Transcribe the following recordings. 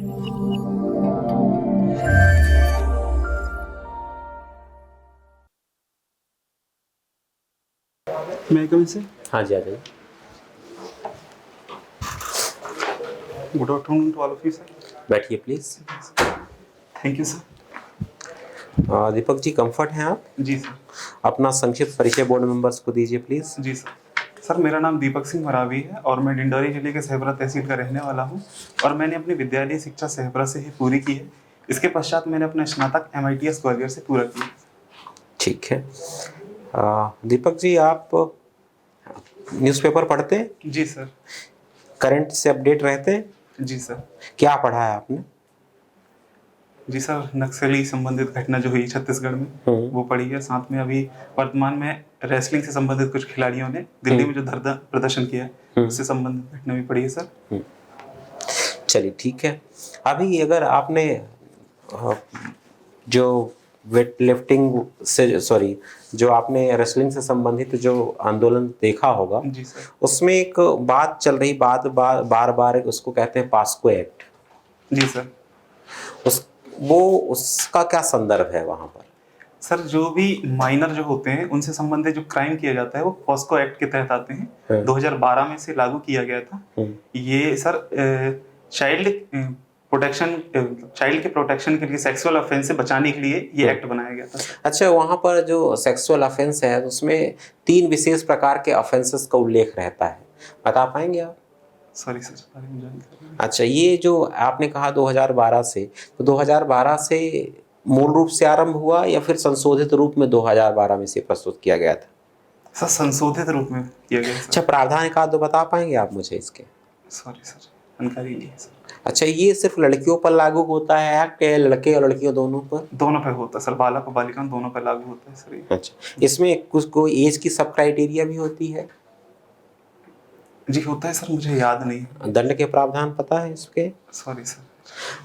मैं कम से हाँ जी, आ जाइए। Good afternoon to all of you sir. बैठिए please. Thank you sir. Deepak ji, comfort हैं आप? जी सर। अपना संक्षिप्त परिचय बोर्ड मेंबर्स को दीजिए प्लीज़। Ji sir. सर मेरा नाम दीपक सिंह मरावी है और मैं डिंडौरी जिले के सहबरा तहसील का रहने वाला हूँ और मैंने अपनी विद्यालय शिक्षा सहबरा से ही पूरी की है। इसके पश्चात मैंने अपना स्नातक MITS ग्वालियर से पूरा किया। ठीक है। दीपक जी, आप न्यूज़पेपर पढ़ते हैं? जी सर। करंट से अपडेट रहते हैं? जी सर। क्या पढ़ा है आपने? जी सर, नक्सली संबंधित घटना जो हुई छत्तीसगढ़ में वो पढ़ी है। साथ में अभी वर्तमान में रेसलिंग से संबंधित कुछ खिलाड़ियों ने दिल्ली में जो धरना प्रदर्शन किया है उससे संबंधित घटना भी पढ़ी है सर। चलिए ठीक है। अभी अगर आपने जो वेट लिफ्टिंग से सॉरी जो आपने रेसलिंग से संबंधित जो आंदोलन देखा होगा, जी सर। उसमें एक बात चल रही, बार बार उसको कहते हैं पास्को एक्ट। जी सर। उसका क्या संदर्भ है वहां पर? सर जो भी माइनर जो होते हैं उनसे संबंधित जो क्राइम किया जाता है वो पॉस्को एक्ट के तहत आते हैं। 2012 में से लागू किया गया था। ये सर चाइल्ड के प्रोटेक्शन के लिए, सेक्सुअल ऑफेंस से बचाने के लिए ये एक्ट बनाया गया था। अच्छा, वहां पर जो सेक्सुअल ऑफेंस है उसमें 3 विशेष प्रकार के ऑफेंसेस का उल्लेख रहता है, बता पाएंगे आप? सॉरी सर, जानकारी। अच्छा, ये जो आपने कहा 2012 से, तो 2012 से मूल रूप से आरंभ हुआ या फिर संशोधित रूप में 2012 में से प्रस्तुत किया गया था? सर संशोधित रूप में किया गया सर। अच्छा, प्रावधान का तो बता पाएंगे आप मुझे इसके? सॉरी सर, जानकारी नहीं है सर। अच्छा, ये सिर्फ लड़कियों पर लागू होता है एक्ट, या लड़के और लड़कियों दोनों पर? दोनों पे होता है सर, बालक और बालिका दोनों पे लागू होता है सर ये। अच्छा, इसमें कुछ कोई एज की सब क्राइटेरिया भी होती है? जी होता है सर, मुझे याद नहीं है। दंड के प्रावधान पता है इसके? Sorry sir.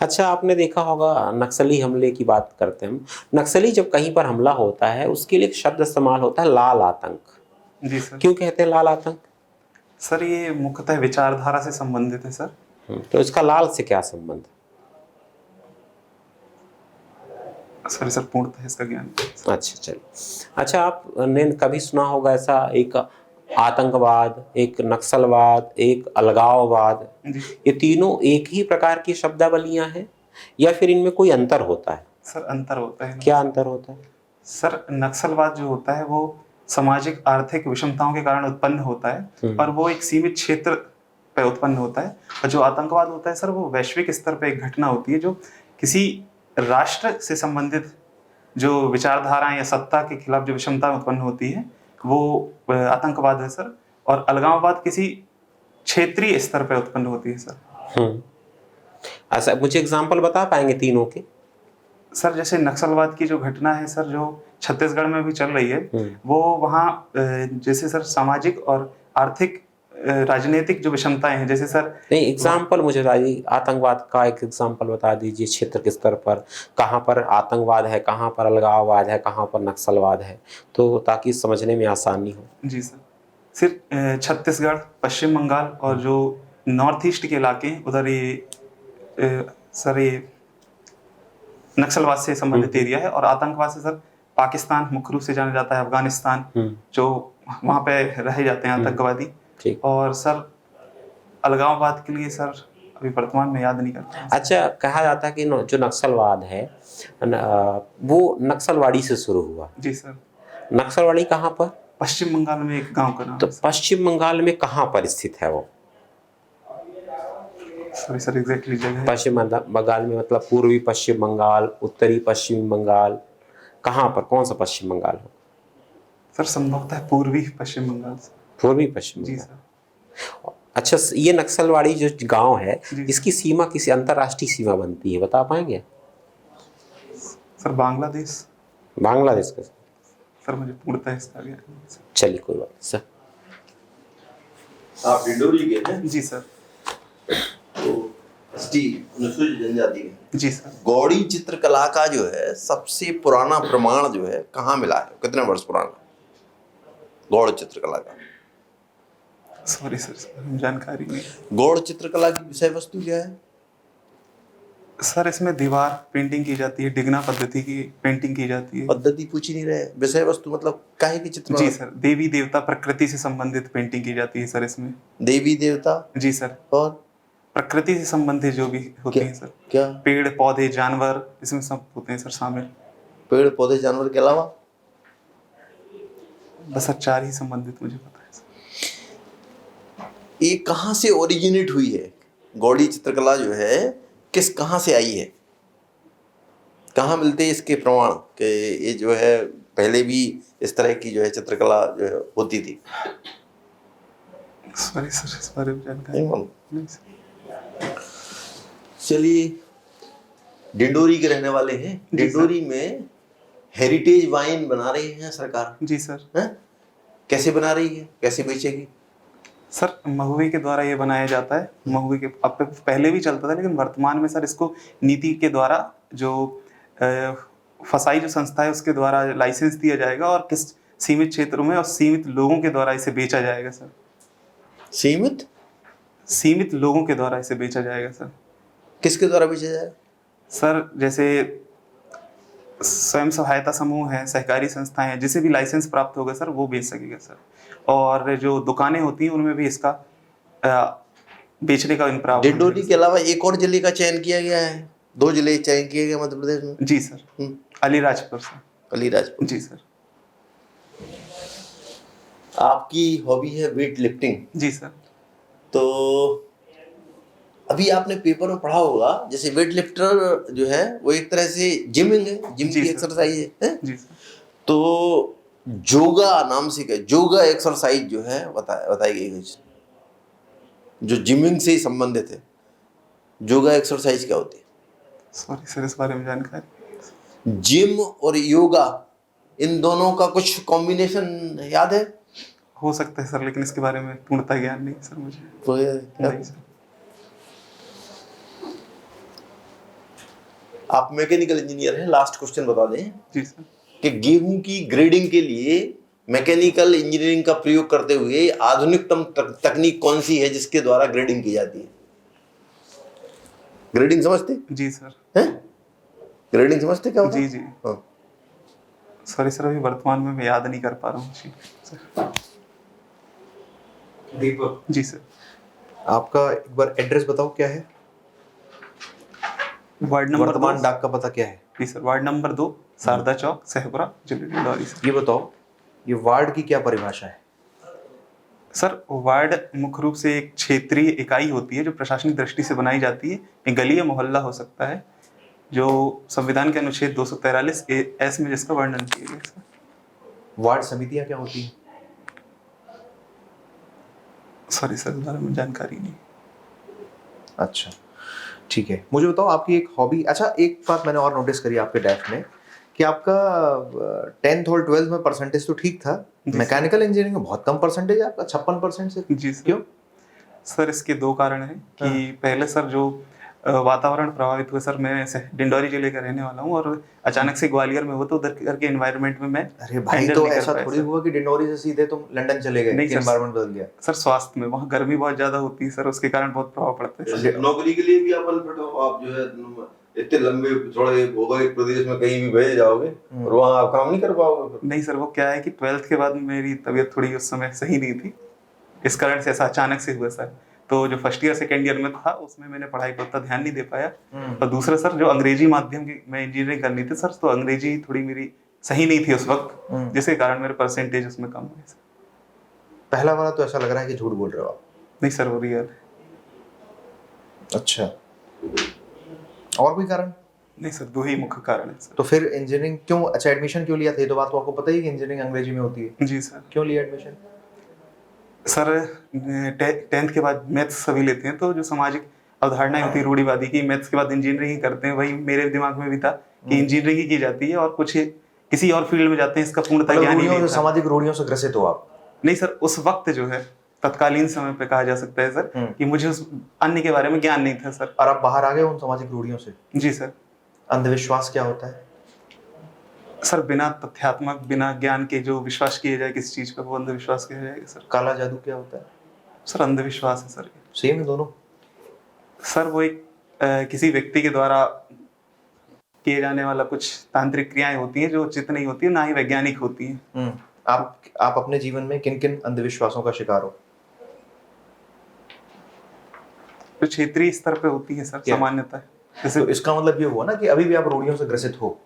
अच्छा, आपने देखा होगा नक्सली हमले की बात करते हैं हम। नक्सली जब कहीं पर हमला होता है उसके लिए एक शब्द इस्तेमाल होता है, लाल आतंक। जी सर। क्यों कहते हैं लाल आतंक? सर ये मुख्यतः विचारधारा से संबंधित है सर। तो इसका लाल से क्या संबंध? सॉरी सर, पूर्णतः इसका ज्ञान। अच्छा चलिए। अच्छा, आपने कभी सुना होगा ऐसा, एक आतंकवाद, एक नक्सलवाद, एक अलगाववाद, ये तीनों एक ही प्रकार की शब्दावलियां हैं या फिर इनमें कोई अंतर होता है? सर अंतर होता है। क्या अंतर होता है? सर नक्सलवाद जो होता है वो सामाजिक आर्थिक विषमताओं के कारण उत्पन्न होता है और वो एक सीमित क्षेत्र पे उत्पन्न होता है। और जो आतंकवाद होता है सर वो वैश्विक स्तर पे एक घटना होती है जो किसी राष्ट्र से संबंधित जो विचारधाराएं या सत्ता के खिलाफ जो विषमता उत्पन्न होती है वो आतंकवाद है सर। और अलगाववाद किसी क्षेत्रीय स्तर पे उत्पन्न होती है सर। अच्छा, मुझे एग्जाम्पल बता पाएंगे तीनों के? सर जैसे नक्सलवाद की जो घटना है सर जो छत्तीसगढ़ में भी चल रही है वो वहाँ जैसे सर सामाजिक और आर्थिक राजनीतिक जो विषमताएं हैं, जैसे सर नहीं, एग्जाम्पल मुझे बताइए, आतंकवाद का एक एग्जाम्पल बता दीजिए क्षेत्र के स्तर पर, कहाँ पर आतंकवाद है, कहाँ पर अलगाववाद है, कहाँ पर नक्सलवाद है, तो ताकि समझने में आसानी हो। जी सर, सिर्फ छत्तीसगढ़, पश्चिम बंगाल और जो नॉर्थ ईस्ट के इलाके हैं उधर ये सर ये नक्सलवाद से संबंधित एरिया है। और आतंकवाद से सर पाकिस्तान मुख्य रूप से जाना जाता है, अफगानिस्तान जो वहाँ पे रहे जाते हैं आतंकवादी। और सर अलगाववाद के लिए सर अभी वर्तमान में याद नहीं करता। अच्छा, कहा जाता है कि जो नक्सलवाद है वो नक्सलवाड़ी से शुरू हुआ। जी सर। नक्सलवाड़ी कहाँ पर? पश्चिम बंगाल में एक गांव का नाम तो है। पश्चिम बंगाल में कहाँ पर स्थित है वो? सॉरी सर, एग्जैक्टली जगह पश्चिम बंगाल में मतलब पूर्वी पश्चिम बंगाल, उत्तरी पश्चिम बंगाल, कहाँ पर, कौन सा पश्चिम बंगाल हो? सर संभवतः पूर्वी पश्चिम बंगाल से। पूर्वी पश्चिम जी बंगाल। सर। अच्छा, ये नक्सलवाड़ी जो गांव है इसकी सीमा किसी अंतर्राष्ट्रीय सीमा बनती है, बता पाएंगे? सर बांग्लादेश। बांग्लादेश का? सर मुझे पूर्णतः इसका ज्ञान नहीं है। चलिए कोई बात नहीं सर। आप डिंडोरी के हैं? जी सर। तो अनुसूचित जनजाति के? जी सर। गौड़ी चित्रकला का जो है सबसे पुराना प्रमाण जो है कहाँ मिला है, कितने वर्ष पुराना गौड़ चित्रकला का? सॉरी सर, जानकारी नहीं। गौड़ चित्रकला की विषय वस्तु क्या है? सर इसमें दीवार पेंटिंग की जाती है, डिगना पद्धति की पेंटिंग की जाती है। पद्धति पूछ ही नहीं रहे, विषय वस्तु मतलब काहे की चित्र जी सर, देवी देवता प्रकृति से संबंधित पेंटिंग की जाती है सर इसमें। देवी देवता जी सर, और प्रकृति से संबंधित जो भी होती क्या हैं सर, क्या पेड़ पौधे जानवर इसमें सब होते हैं सर शामिल। पेड़ पौधे जानवर के अलावा? बस सर 4 ही संबंधित मुझे पता है सर। ये कहाँ से ओरिजिनेट हुई है गौड़ी चित्रकला जो है, कहाँ से आई है? कहाँ मिलते हैं इसके प्रमाण कि ये जो है पहले भी इस तरह की जो है चित्रकला जो है होती थी? सॉरी सर, इस बारे में जानकारी नहीं मालूम। नहीं सर। चलिए, डिंडोरी के रहने वाले हैं। जी सर। डिंडोरी में हेरिटेज वाइन बना रही है सरकार, जी सर। हैं? कैसे बना रही है, कैसे बेचेगी? सर महुए के द्वारा ये बनाया जाता है। महुए के अब पहले भी चलता था, लेकिन वर्तमान में सर इसको नीति के द्वारा जो फसाई जो संस्था है उसके द्वारा लाइसेंस दिया जाएगा और किस सीमित क्षेत्रों में और सीमित लोगों के द्वारा इसे बेचा जाएगा सर। सीमित लोगों के द्वारा इसे बेचा जाएगा सर। किसके द्वारा बेचा जाएगा? सर जैसे स्वयं सहायता समूह है, सहकारी संस्थाएं हैं, जिसे भी लाइसेंस प्राप्त होगा सर वो बेच सकेगा सर। और जो दुकानें होती हैं उनमें भी इसका बेचने का इन प्रावधान है। डिंडोरी के अलावा एक और जिले का चयन किया गया है, 2 जिले चयन किए गए मध्य प्रदेश में। जी सर, अलीराजपुर सर। अलीराजपुर। जी सर। आपकी हॉबी है वेट लिफ्टिंग। जी सर। तो अभी आपने पेपर में पढ़ा होगा, जैसे वेट लिफ्टर जो है वो एक तरह से जिमिंग है, जिम की एक्सरसाइज है? जी सर। तो जोगा नाम से क्या, जोगा एक्सरसाइज जो है बताई गई है जो जिमिंग से ही संबंधित है। योगा एक्सरसाइज क्या होती है? सॉरी सर, इस बारे में जानकारी। जिम और योगा इन दोनों का कुछ कॉम्बिनेशन याद है? हो सकता है सर, लेकिन इसके बारे में पूर्णतः ज्ञान नहीं सर मुझे। तो नहीं सर। आप मैकेनिकल इंजीनियर हैं, लास्ट क्वेश्चन बता दें जी सर। कि गेहूं की ग्रेडिंग के लिए मैकेनिकल इंजीनियरिंग का प्रयोग करते हुए आधुनिकतम तकनीक कौन सी है जिसके द्वारा ग्रेडिंग की जाती है? ग्रेडिंग समझते जी सर। हैं? ग्रेडिंग समझते क्या होता है? जी जी। हाँ। सॉरी सर, अभी वर्तमान में मैं याद नहीं कर पा रहा हूँ जी सर। दीपक जी सर। आपका एक बार एड्रेस बताओ क्या है? वार्ड नंबर वर्तमान 2। डाक का पता क्या है? जी सर, वार्ड नंबर 2, शारदा चौक, सहपुरा, जिले डिंडौरी सर। ये बताओ, ये वार्ड की क्या परिभाषा है? सर वार्ड मुख्य रूप से एक क्षेत्रीय इकाई होती है जो प्रशासनिक दृष्टि से बनाई जाती है। एक गली या मोहल्ला हो सकता है जो संविधान के अनुच्छेद 243 एस में जिसका वर्णन किया गया सर। वार्ड समितियां क्या होती हैं? सॉरी सर, इस बारे में जानकारी नहीं। अच्छा ठीक है, मुझे बताओ आपकी एक हॉबी। अच्छा, एक बात मैंने और नोटिस करी आपके डैश में कि आपका 10th और 12th में परसेंटेज तो ठीक था, मैकेनिकल इंजीनियरिंग में बहुत कम परसेंटेज है आपका, 56% से। जी सर। क्यों? सर इसके 2 कारण हैं कि पहले सर जो वातावरण प्रभावित हुआ सर, मैं ऐसे डिंडौरी जिले का रहने वाला हूँ और अचानक से ग्वालियर में हुआ तो उधर के एनवायरनमेंट में मैं अरे भाई, handle तो नहीं कर ऐसा पाया थोड़ी सर। हुआ कि डिंडौरी से सीधे तुम लंदन चले गए नहीं कि सर। एनवायरनमेंट बदल गया? सर स्वास्थ्य में वहाँ गर्मी बहुत ज्यादा होती है सर, उसके कारण बहुत प्रभाव पड़ता है सर। नौकरी के लिए भी आप अनफिट हो, आप जो है इतने लंबे थोड़े भौगोलिक प्रदेश में कहीं भी भेजे जाओगे और वहाँ आप काम नहीं कर पाओगे फिर। नहीं सर, वो क्या है कि 12th के बाद मेरी तबीयत थोड़ी उस समय सही नहीं थी, इस कारण से ऐसा अचानक से हुआ सर। तो जो फर्स्ट ईयर सेकेंड ईयर में था उसमें मैंने पढ़ाई पर उतना ध्यान नहीं दे पाया। और दूसरा सर जो अंग्रेजी माध्यम की मैं इंजीनियरिंग करनी थी सर, तो अंग्रेजी थोड़ी मेरी सही नहीं थी उस वक्त, जिसके कारण मेरे परसेंटेज उसमें कम हुए सर। पहला वाला तो ऐसा लग रहा है कि झूठ बोल रहे हो आप। नहीं सर, वो रियल है। अच्छा, और कोई कारण? नहीं सर, 2 ही मुख्य कारण है सर। तो फिर इंजीनियरिंग क्यों, अच्छा एडमिशन क्यों लिया था? ये तो बात तो आपको पता ही है कि इंजीनियरिंग अंग्रेजी में होती है। जी सर। क्यों लिया एडमिशन? सर 10th के बाद मैथ्स सभी लेते हैं, तो जो सामाजिक अवधारणाएं होती है रूढ़िवादी की, मैथ्स के बाद इंजीनियरिंग ही करते हैं, वही मेरे दिमाग में भी था कि इंजीनियरिंग ही की जाती है और कुछ किसी और फील्ड में जाते हैं, इसका पूर्णतः ज्ञान ही नहीं था। सामाजिक रूढ़ियों से ग्रसित हो आप? नहीं सर, उस वक्त जो है तत्कालीन समय पे कहा जा सकता है सर कि मुझे उस अन्य के बारे में ज्ञान नहीं था सर। और आप बाहर आ गए उन सामाजिक रूढ़ियों से? जी सर। अंधविश्वास क्या होता है? सर बिना तथ्यात्मक, बिना ज्ञान के जो विश्वास किया जाए किसी चीज पे, वो अंधविश्वास किया जाएगा सर। काला जादू क्या होता है? सर अंधविश्वास है सर। सेम है दोनों? सर वो एक किसी व्यक्ति के द्वारा किए जाने वाला कुछ तांत्रिक क्रियाएं होती हैं जो उचित नहीं होती है, ना ही वैज्ञानिक होती हैं। आप अपने जीवन में किन किन अंधविश्वासों का शिकार हो? जो क्षेत्रीय स्तर पे होती है सर क्या? सामान्यतः, जैसे तो इसका मतलब ये हुआ ना कि अभी भी आप रूढ़ियों से ग्रसित हो।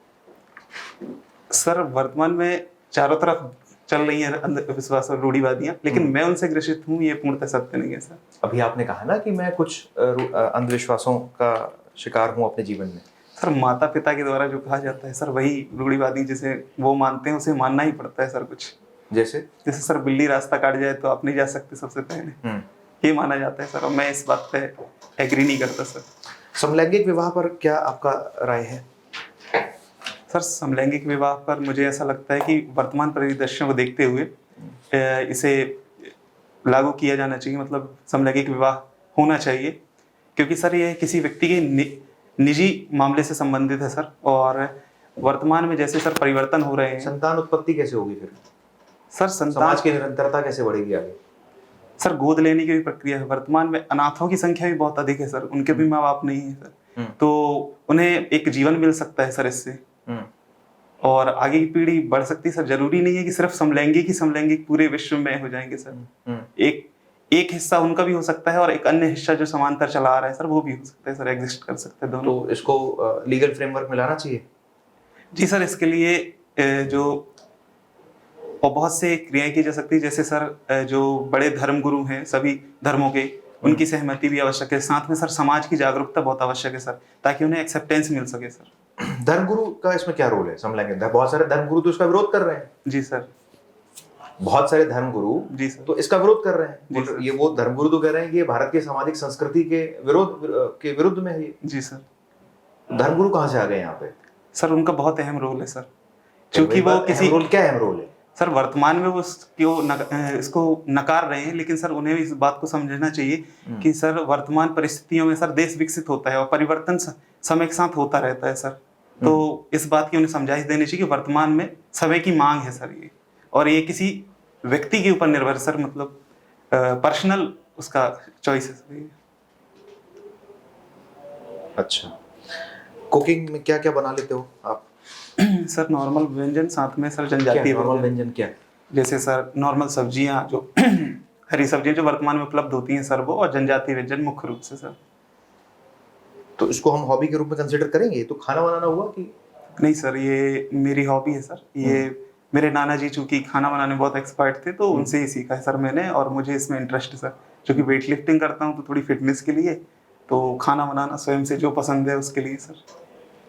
सर वर्तमान में चारों तरफ चल रही है अंधविश्वास और रूढ़िवादियां, लेकिन मैं उनसे ग्रसित हूँ ये पूर्णतः सत्य नहीं है सर। अभी आपने कहा ना कि मैं कुछ अंधविश्वासों का शिकार हूँ अपने जीवन में। सर माता पिता के द्वारा जो कहा जाता है सर वही रूढ़िवादी जिसे वो मानते हैं उसे मानना ही पड़ता है सर। कुछ जैसे सर बिल्ली रास्ता काट जाए तो आप नहीं जा सकते सबसे पहले, ये माना जाता है सर, और मैं इस बात पे एग्री नहीं करता सर। समलैंगिक विवाह पर क्या आपका राय है? सर समलैंगिक विवाह पर मुझे ऐसा लगता है कि वर्तमान परिदृश्यों को देखते हुए इसे लागू किया जाना चाहिए, मतलब समलैंगिक विवाह होना चाहिए, क्योंकि सर ये किसी व्यक्ति के निजी मामले से संबंधित है सर। और वर्तमान में जैसे सर परिवर्तन हो रहे हैं, संतान उत्पत्ति कैसे होगी फिर? सर संतान समाज की निरंतरता कैसे बढ़ेगी आगे? सर गोद लेने की भी प्रक्रिया है। वर्तमान में अनाथों की संख्या भी बहुत अधिक है सर, उनके भी माँ बाप नहीं है सर, तो उन्हें एक जीवन मिल सकता है सर इससे, और आगे की पीढ़ी बढ़ सकती है सर। जरूरी नहीं है कि सिर्फ समलैंगिक पूरे विश्व में हो जाएंगे सर। एक हिस्सा उनका भी हो सकता है और एक अन्य हिस्सा जो समांतर चला आ रहा है सर वो भी हो सकता है सर, एग्जिस्ट कर सकते हैं दोनों। तो इसको लीगल फ्रेमवर्क में लाना चाहिए? जी सर, इसके लिए जो और बहुत से क्रियाएं की जा सकती है, जैसे सर जो बड़े धर्म गुरु हैं सभी धर्मों के, उनकी सहमति भी आवश्यक है। साथ में सर समाज की जागरूकता बहुत आवश्यक है सर, ताकि उन्हें एक्सेप्टेंस मिल सके सर। धर्मगुरु का इसमें क्या रोल है समलैंगिक? बहुत सारे धर्मगुरु तो इसका विरोध कर रहे हैं। जी सर। बहुत सारे धर्मगुरु जी सर। तो इसका विरोध कर रहे हैं। जी सर। ये वो धर्मगुरु तो कह रहे हैं कि ये भारत की सामाजिक संस्कृति के विरुद्ध में है ये। जी सर। धर्मगुरु कहाँ से आ गए यहाँ पे? सर उनका बहुत अहम रोल है सर, क्योंकि वो किसी रोल, क्या अहम रोल है सर? वर्तमान में वो इसको नकार रहे हैं, लेकिन सर उन्हें इस बात को समझना चाहिए कि सर वर्तमान परिस्थितियों में सर देश विकसित होता है और परिवर्तन समय के साथ होता रहता है सर। तो इस बात की उन्हें समझाइश देनी चाहिए कि वर्तमान में समय की मांग है सर ये, और ये किसी व्यक्ति के ऊपर निर्भर सर, मतलब पर्सनल उसका चॉइस है सर। अच्छा, कुकिंग में क्या क्या बना लेते हो आप? सर नॉर्मल व्यंजन, साथ में सर जनजातीय नॉर्मल व्यंजन क्या? जैसे सर नॉर्मल सब्जियां जो हरी सब्जियां जो वर्तमान में उपलब्ध होती हैं सर वो, और जनजातीय व्यंजन मुख्य रूप से सर। तो इसको हम हॉबी के रूप में कंसीडर करेंगे? तो खाना बनाना हुआ कि नहीं सर, ये मेरी हॉबी है सर। ये मेरे नाना जी चूंकि खाना बनाने में बहुत एक्सपर्ट थे, तो उनसे ही सीखा है सर मैंने, और मुझे इसमें इंटरेस्ट है सर। क्योंकि वेट लिफ्टिंग करता हूँ तो थोड़ी फिटनेस के लिए, तो खाना बनाना स्वयं से जो पसंद है उसके लिए सर।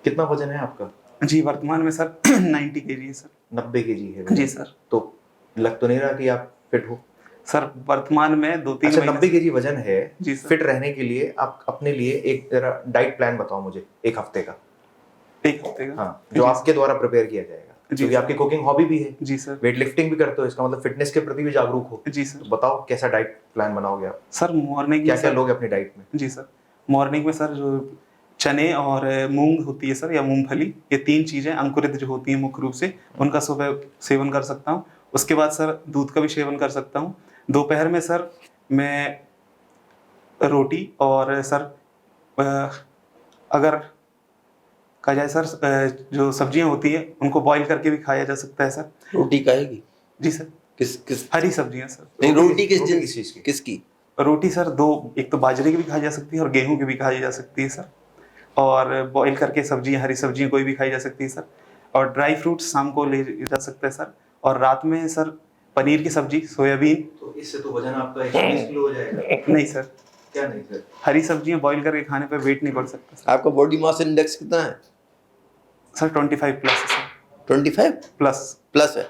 कितना वजन है आपका? जी वर्तमान में सर 90 kg है सर। 90 kg है जी सर। तो लग तो नहीं रहा कि आप फिट हो? सर वर्तमान में 2-3 अच्छा, महीने 90 kg वजन है। जी सर। फिट रहने के लिए आप अपने लिए एक जरा डाइट प्लान बताओ मुझे, एक हफ्ते का। एक हफ्ते का? हाँ, जो आपके द्वारा प्रिपेयर किया जाएगा, क्योंकि आपकी कुकिंग हॉबी भी है। जी सर। वेट लिफ्टिंग भी करते हो, इसका मतलब फिटनेस के प्रति भी जागरूक हो। जी सर। तो बताओ कैसा डाइट प्लान बनाओगे आप? सर मॉर्निंग क्या में क्या सर लोगे अपनी डाइट में? जी सर, मॉर्निंग में सर जो चने और मूंग होती है सर, या मूंगफली, ये 3 चीजें अंकुरित जो होती हैं मुख्य रूप से, उनका सुबह सेवन कर सकता हूँ। उसके बाद सर दूध का भी सेवन कर सकता हूँ। दोपहर में सर मैं रोटी और सर अगर कहा जाए सर जो सब्जियां होती है उनको बॉईल करके भी खाया जा सकता है सर। रोटी खाएगी? जी सर। किस हरी सब्जियां सर। नहीं, रोटी किस रोटी किस चीज की? किसकी? रोटी सर एक तो बाजरे की भी खाई जा सकती है और गेहूं की भी खाई जा सकती है सर, और बॉईल करके सब्जियां, हरी सब्जियां कोई भी खाई जा सकती है सर, और ड्राई फ्रूट्स शाम को ले जा सकता है सर, और रात में सर पनीर की सब्जी, सोयाबीन। तो इससे तो वजन आपका 120 किलो हो जाएगा। नहीं सर, क्या नहीं सर? हरी सब्जियां बॉईल करके खाने पे वेट नहीं बढ़ सकता सर। आपका बॉडी मास इंडेक्स कितना है? सर 25 प्लस है सर। 25 प्लस है।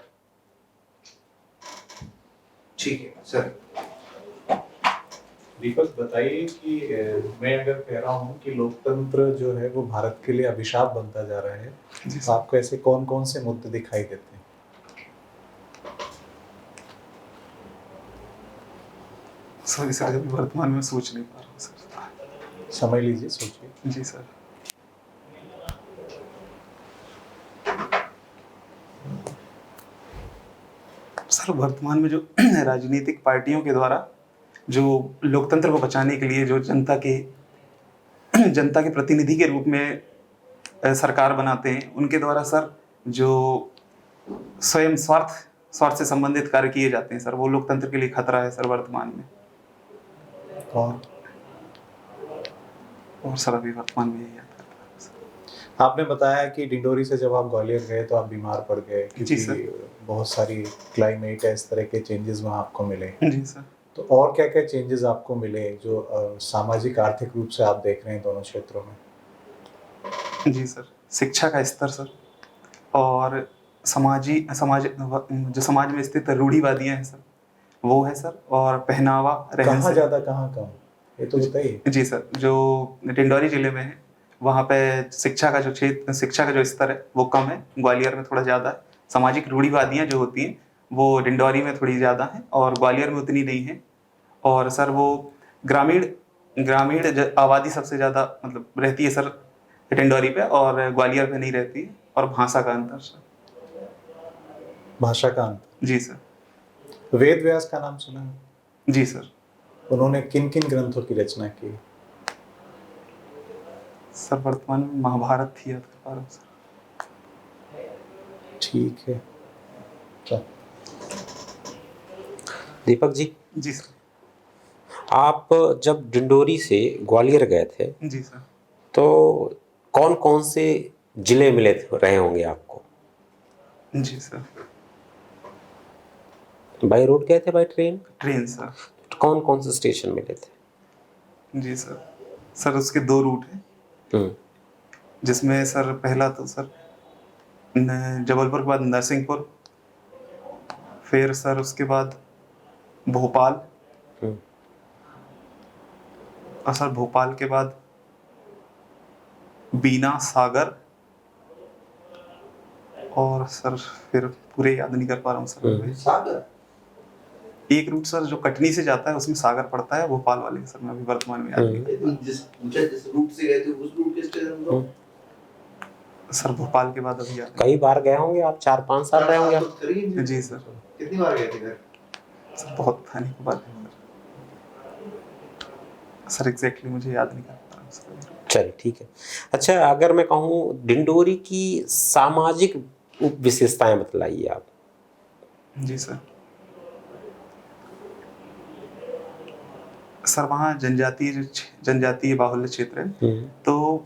ठीक है सर। दीपक बताइए कि मैं अगर कह रहा हूँ कि लोकतंत्र जो है वो भारत के लिए अभिशाप बनता जा रहा है, तो आपको ऐसे कौन कौन से मुद्दे दिखाई देते हैं? सॉरी सर, अभी वर्तमान में सोच नहीं पा रहा हूँ सर। समय लीजिए, सोचिए। जी सर। सर वर्तमान में जो राजनीतिक पार्टियों के द्वारा जो लोकतंत्र को बचाने के लिए जो जनता के प्रतिनिधि के रूप में सरकार बनाते हैं उनके द्वारा सर जो स्वयं स्वार्थ से संबंधित कार्य किए जाते हैं सर, वो लोकतंत्र के लिए खतरा है सर वर्तमान में। और सर अभी वर्तमान में यही आता है। आपने बताया कि डिंडोरी से जब आप ग्वालियर गए तो आप बीमार पड़ गए जी क्योंकि सर। बहुत सारी क्लाइमेट है, इस तरह के चेंजेस वहाँ आपको मिले। जी सर। तो और क्या क्या चेंजेस आपको मिले जो सामाजिक आर्थिक रूप से आप देख रहे हैं दोनों क्षेत्रों में? जी सर, शिक्षा का स्तर सर, और समाज जो समाज में स्थित रूढ़िवादियाँ हैं सर, वो है सर, और पहनावा, रहन कहाँ सहन। ज़्यादा कहाँ कम, ये तो बताइए। जी सर, जो डिंडौरी जिले में है वहाँ पे शिक्षा का जो स्तर है वो कम है, ग्वालियर में थोड़ा ज़्यादा है। सामाजिक रूढ़िवादियाँ जो होती हैं वो डिंडौरी में थोड़ी ज़्यादा हैं और ग्वालियर में उतनी नहीं है। और सर वो ग्रामीण आबादी सबसे ज़्यादा मतलब रहती है सर डिंडौरी पे, और ग्वालियर पे नहीं रहती है। और भाषा का अंतर सर। भाषा का अंतर। जी सर। वेद व्यास का नाम सुना है? जी सर। उन्होंने किन किन ग्रंथों की रचना की? सर वर्तमान में महाभारत थी याद कर पा रहा हूँ सर। ठीक है। चल। दीपक जी, जी सर। आप जब डिंडोरी से ग्वालियर गए थे जी सर। तो कौन कौन से जिले मिले रहे होंगे आपको? जी सर। बाय रोड गए थे, बाय ट्रेन? Train sir. कौन कौन से स्टेशन मिले थे? जी सर। सर उसके 2 रूट हैं, हम्म, जिसमें सर पहला तो सर जबलपुर के बाद नरसिंहपुर, फिर सर उसके बाद भोपाल, हम्म। और सर भोपाल के बाद बीना, सागर, और सर फिर पूरे याद नहीं कर पा रहा हूँ सर। सागर एक रूट सर जो कटनी से जाता है उसमें सागर पड़ता है, भोपाल वाले सर में अभी वर्तमान में याद नहीं। जिस रूट से गए थे उस रूट के स्टेशन पर सर भोपाल के बाद अभी याद कई बार गए होंगे आप, 4-5 साल रहे होंगे आप? नहीं। जी सर। कितनी बार गए थे घर? सर बहुत थाने के बाद सर एग्जैक्टली मुझे याद नहीं कर पा रहा सर। चलिए ठीक है। अच्छा, अगर मैं कहूँ डिंडोरी की सामाजिक विशेषताएं बतलाइए आप। जी सर। सर वहाँ जनजातीय बाहुल्य क्षेत्र है, तो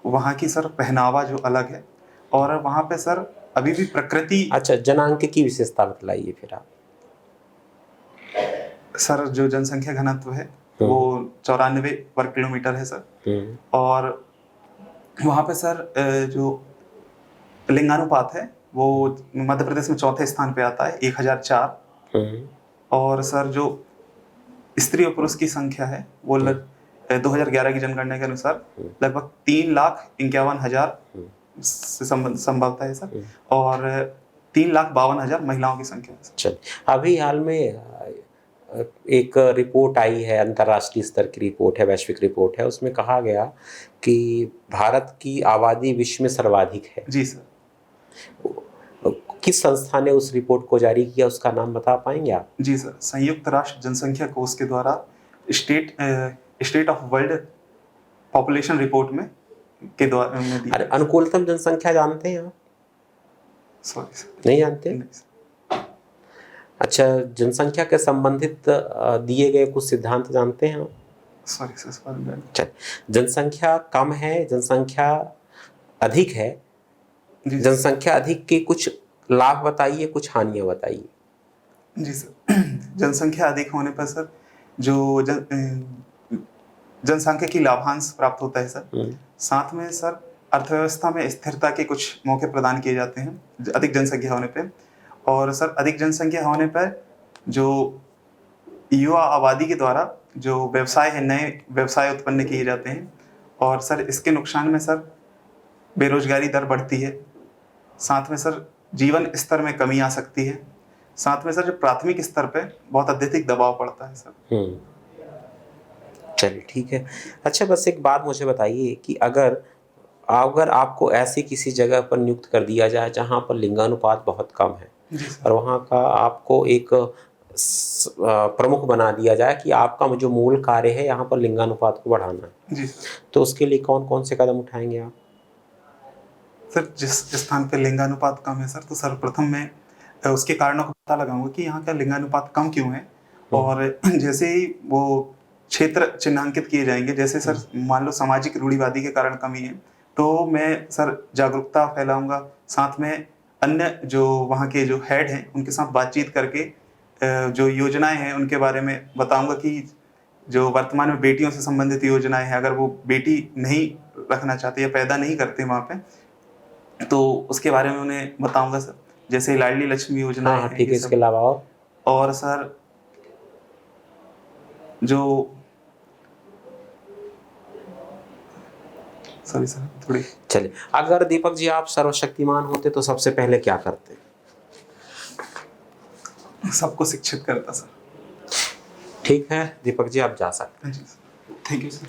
वहाँ की सर पहनावा जो अलग है, और वहाँ पे सर अभी भी प्रकृति। अच्छा, जनांक की विशेषता बतलाइए फिर आप। सर जो जनसंख्या घनत्व है वो 94 वर्ग किलोमीटर है सर, और वहाँ पे सर जो लिंगानुपात है वो मध्य प्रदेश में 4थे स्थान पे आता है, 1004। और सर जो स्त्री और पुरुष की संख्या है वो 2011 की जनगणना के अनुसार लगभग 3,51,000 से संभवता है सर, और 3,52,000 महिलाओं की संख्या है। चलिए, अभी हाल में एक रिपोर्ट आई है, अंतर्राष्ट्रीय स्तर की रिपोर्ट है, वैश्विक रिपोर्ट है, उसमें कहा गया कि भारत की आबादी विश्व में सर्वाधिक है। जी सर। किस संस्था ने उस रिपोर्ट को जारी किया, उसका नाम बता पाएंगे आप? जी सर, संयुक्त राष्ट्र जनसंख्या कोष के द्वारा state of world population report में के द्वारा अरे, अनुकूलतम जनसंख्या जानते हैं आप? सॉरी सर, नहीं जानते? नहीं सर। अच्छा, जनसंख्या के संबंधित दिए गए कुछ सिद्धांत जानते हैं आप? Sorry sir. चल, जनसंख्या कम है, जनसंख्या अधिक है, जी जनसंख्या अधिक के कुछ लाभ बताइए, कुछ हानियां बताइए। जी सर, जनसंख्या अधिक होने पर सर जो जनसंख्या की लाभांश प्राप्त होता है सर, साथ में सर अर्थव्यवस्था में स्थिरता के कुछ मौके प्रदान किए जाते हैं अधिक जनसंख्या होने पे। और सर अधिक जनसंख्या होने पर जो युवा आबादी के द्वारा जो व्यवसाय है, नए व्यवसाय उत्पन्न किए जाते हैं, और सर इसके नुकसान में सर बेरोजगारी दर बढ़ती है, साथ में सर जीवन स्तर में कमी आ सकती है, साथ में सर जो प्राथमिक स्तर पे बहुत अत्यधिक दबाव पड़ता है सर। चलिए ठीक है। अच्छा, बस एक बात मुझे बताइए कि अगर आपको ऐसी किसी जगह पर नियुक्त कर दिया जाए जहाँ पर लिंगानुपात बहुत कम है, और वहाँ का आपको एक प्रमुख बना दिया जाए कि आपका जो मूल कार्य है यहाँ पर लिंगानुपात को बढ़ाना है, जी तो उसके लिए कौन कौन से कदम उठाएंगे आप? सर जिस स्थान पे लिंगानुपात कम है सर, तो सर्वप्रथम मैं उसके कारणों का पता लगाऊंगा कि यहाँ का लिंगानुपात कम क्यों है। और जैसे ही वो क्षेत्र चिन्हांकित किए जाएंगे, जैसे सर मान लो सामाजिक रूढ़िवादी के कारण कमी है, तो मैं सर जागरूकता फैलाऊंगा, साथ में अन्य जो वहाँ के जो हेड हैं उनके साथ बातचीत करके जो योजनाएं हैं उनके बारे में बताऊंगा कि जो वर्तमान में बेटियों से संबंधित योजनाएं हैं, अगर वो बेटी नहीं रखना चाहते या पैदा नहीं करते वहाँ पे, तो उसके बारे में उन्हें बताऊंगा सर। जैसे लाडली लक्ष्मी योजना हाँ है ठीक है, ये सब। इसके अलावा और सर जो सॉरी सर थोड़ी, चलिए, अगर दीपक जी आप सर्वशक्तिमान होते तो सबसे पहले क्या करते? सबको शिक्षित करता सर। ठीक है दीपक जी, आप जा सकते हैं। हाँ जी सर, थैंक यू सर।